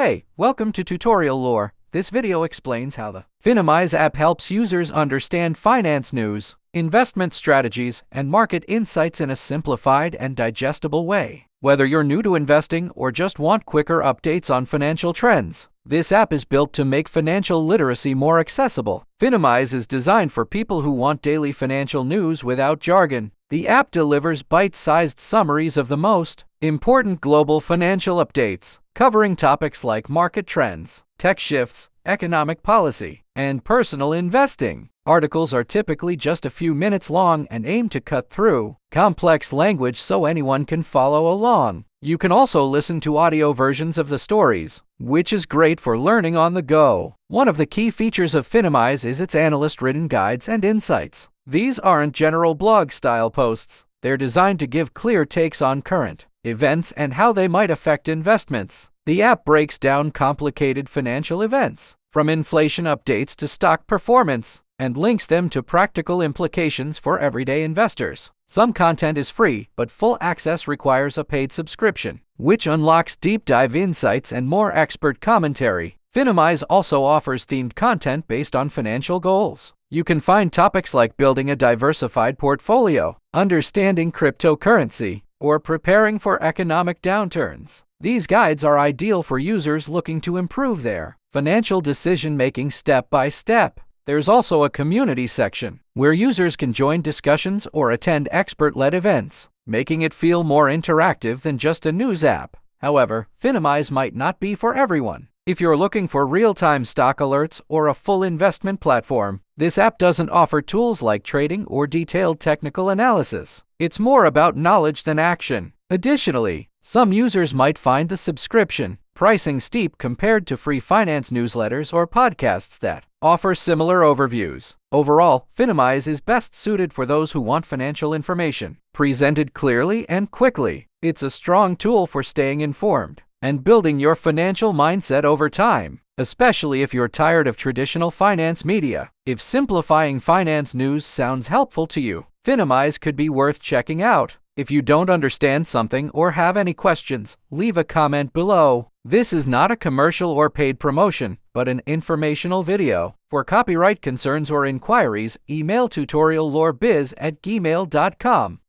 Hey, welcome to Tutorial Lore. This video explains how the Finimize app helps users understand finance news, investment strategies, and market insights in a simplified and digestible way. Whether you're new to investing or just want quicker updates on financial trends, this app is built to make financial literacy more accessible. Finimize is designed for people who want daily financial news without jargon. The app delivers bite-sized summaries of the most important global financial updates, covering topics like market trends, tech shifts, economic policy, and personal investing. Articles are typically just a few minutes long and aim to cut through complex language so anyone can follow along. You can also listen to audio versions of the stories, which is great for learning on the go. One of the key features of Finimize is its analyst-written guides and insights. These aren't general blog-style posts. They're designed to give clear takes on current events and how they might affect investments. The app breaks down complicated financial events, from inflation updates to stock performance, and links them to practical implications for everyday investors. Some content is free, but full access requires a paid subscription, which unlocks deep dive insights and more expert commentary. Finimize also offers themed content based on financial goals. You can find topics like building a diversified portfolio, understanding cryptocurrency, or preparing for economic downturns. These guides are ideal for users looking to improve their financial decision-making step by step. There's also a community section, where users can join discussions or attend expert-led events, making it feel more interactive than just a news app. However, Finimize might not be for everyone. If you're looking for real-time stock alerts or a full investment platform, this app doesn't offer tools like trading or detailed technical analysis. It's more about knowledge than action. Additionally, some users might find the subscription pricing steep compared to free finance newsletters or podcasts that offer similar overviews. Overall, Finimize is best suited for those who want financial information presented clearly and quickly. It's a strong tool for staying informed and building your financial mindset over time, especially if you're tired of traditional finance media. If simplifying finance news sounds helpful to you, Finimize could be worth checking out. If you don't understand something or have any questions, leave a comment below. This is not a commercial or paid promotion, but an informational video. For copyright concerns or inquiries, email tutoriallorebiz@gmail.com.